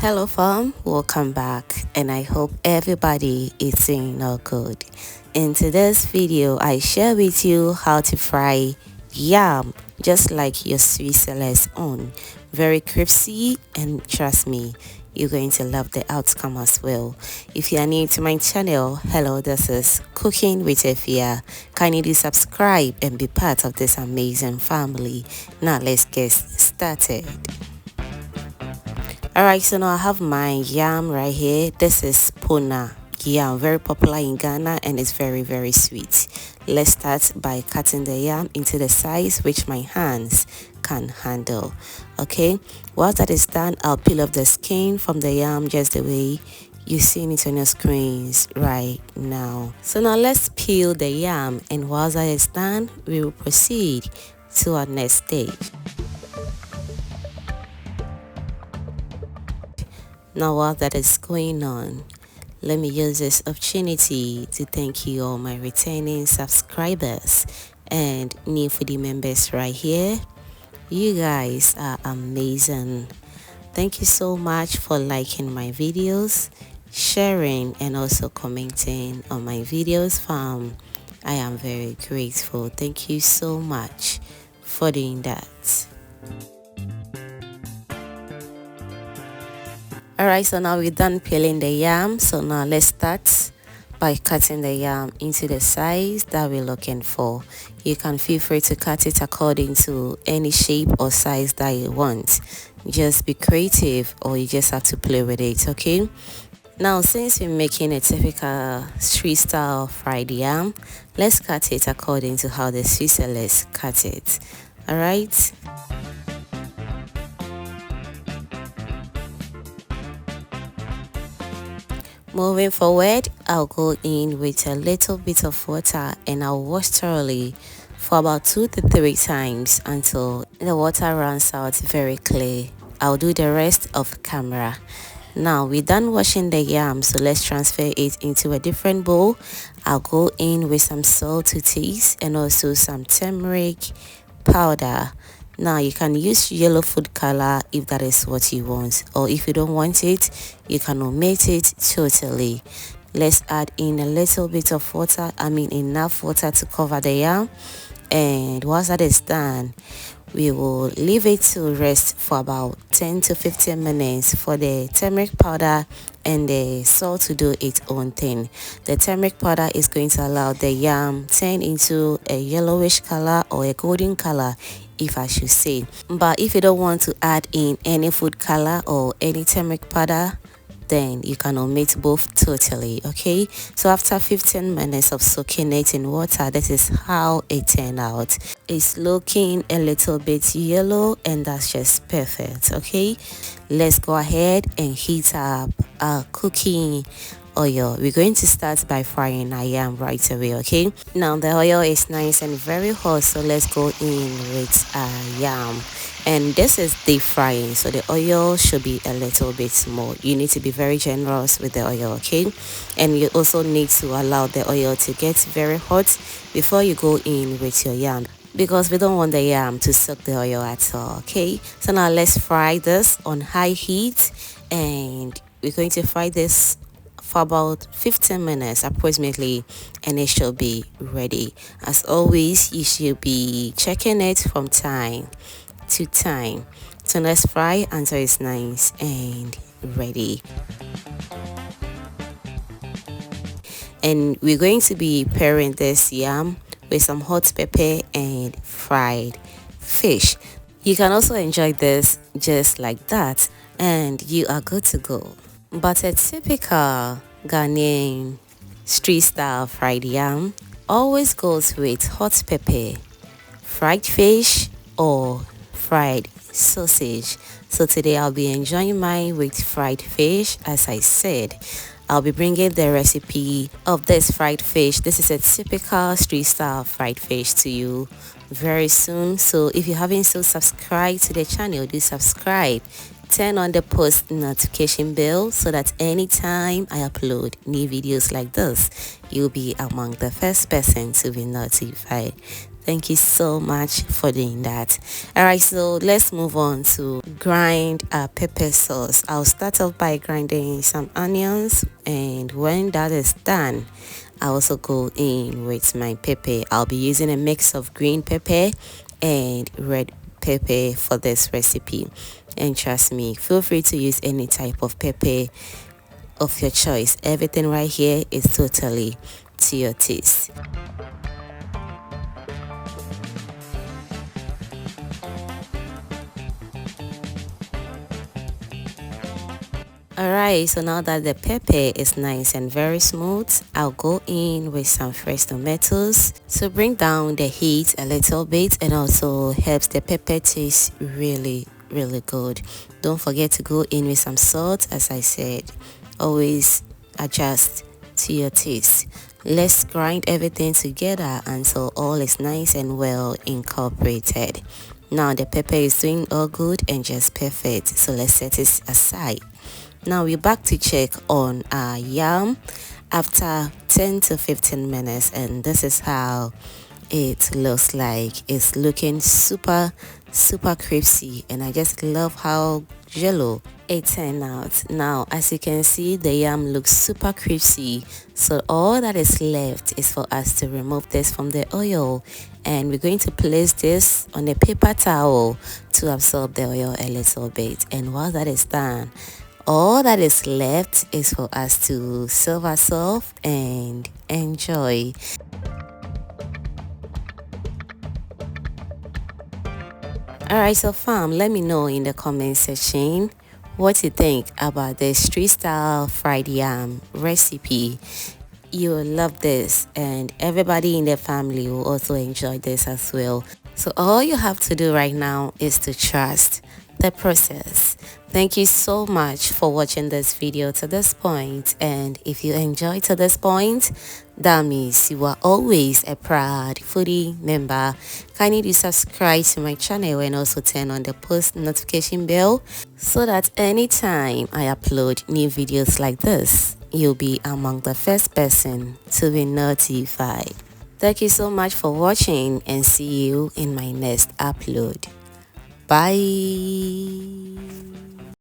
Hello fam, welcome back and I hope everybody is doing all good. In today's video, I share with you how to fry yam just like your sweet Celeste own. Very crispy and trust me, you're going to love the outcome as well. If you are new to my channel, hello, this is Cooking with Efia. Kindly do subscribe and be part of this amazing family. Now let's get started. Alright, so now I have my yam right here. This is Pona yam, very popular in Ghana and it's very sweet. Let's start by cutting the yam into the size which my hands can handle. Okay, once that is done, I'll peel off the skin from the yam just the way you see it on your screens right now. So now let's peel the yam, and once that is done, we will proceed to our next stage. Now while that is going on, let me use this opportunity to thank you all my returning subscribers and new foodie members right here. You guys are amazing. Thank you so much for liking my videos, sharing and also commenting on my videos, fam. I am very grateful. Thank you so much for doing that. Alright, so now we're done peeling the yam. So now let's start by cutting the yam into the size that we're looking for. You can feel free to cut it according to any shape or size that you want. Just be creative, or you just have to play with it, okay? Now, since we're making a typical street style fried yam, let's cut it according to how the Swiss Celeste cut it. Alright? Moving forward, I'll go in with a little bit of water and I'll wash thoroughly for about 2 to 3 times until the water runs out very clear. I'll do the rest off camera. Now we're done washing the yam, so let's transfer it into a different bowl. I'll go in with some salt to taste and also some turmeric powder. Now you can use yellow food color if that is what you want, or if you don't want it, you can omit it totally. Let's add in a little bit of water, enough water to cover the yam, and once that is done, we will leave it to rest for about 10 to 15 minutes for the turmeric powder and the salt to do its own thing. The turmeric powder is going to allow the yam turn into a yellowish color or a golden color, if I should say. But if you don't want to add in any food color or any turmeric powder, then you can omit both totally, okay? So after 15 minutes of soaking it in water, this is how it turned out. It's looking a little bit yellow, and that's just perfect, okay? Let's go ahead and heat up our cooking oil. We're going to start by frying our yam right away, okay? Now the oil is nice and very hot, so let's go in with our yam. And this is deep frying, so the oil should be a little bit more. You need to be very generous with the oil, okay? And you also need to allow the oil to get very hot before you go in with your yam, because we don't want the yam to soak the oil at all, okay? So now let's fry this on high heat, and we're going to fry this for about 15 minutes approximately, and it should be ready. As always, you should be checking it from time to time. So let's fry until it's nice and ready. And we're going to be pairing this yam with some hot pepper and fried fish. You can also enjoy this just like that and you are good to go. But a typical Ghanaian street style fried yam always goes with hot pepper, fried fish or fried sausage. So today I'll be enjoying mine with fried fish. As I said, I'll be bringing the recipe of this fried fish. This is a typical street style fried fish to you very soon. So if you haven't still subscribed to the channel, do subscribe. Turn on the post notification bell so that anytime I upload new videos like this, you'll be among the first person to be notified. Thank you so much for doing that. Alright, so let's move on to grind our pepper sauce. I'll start off by grinding some onions, and when that is done, I also go in with my pepper. I'll be using a mix of green pepper and red pepper for this recipe, and trust me, feel free to use any type of pepper of your choice. Everything right here is totally to your taste. Alright, so now that the pepper is nice and very smooth, I'll go in with some fresh tomatoes to bring down the heat a little bit, and also helps the pepper taste really good. Don't forget to go in with some salt. As I said, always adjust to your taste. Let's grind everything together until all is nice and well incorporated. Now the pepper is doing all good and just perfect, so let's set it aside. Now we're back to check on our yam after 10 to 15 minutes, and this is how it looks like. It's looking super crispy, and I just love how jello it turned out. Now as you can see, the yam looks super crispy, so all that is left is for us to remove this from the oil, and we're going to place this on a paper towel to absorb the oil a little bit. And while that is done, all that is left is for us to serve ourselves and enjoy. Alright, so fam, let me know in the comment section what you think about the street style fried yam recipe. You will love this, and everybody in the family will also enjoy this as well. So all you have to do right now is to trust the process. Thank you so much for watching this video to this point, and if you enjoyed to this point, that means you are always a proud foodie member. Kindly do subscribe to my channel and also turn on the post notification bell so that anytime I upload new videos like this, you'll be among the first person to be notified. Thank you so much for watching, and see you in my next upload. Bye.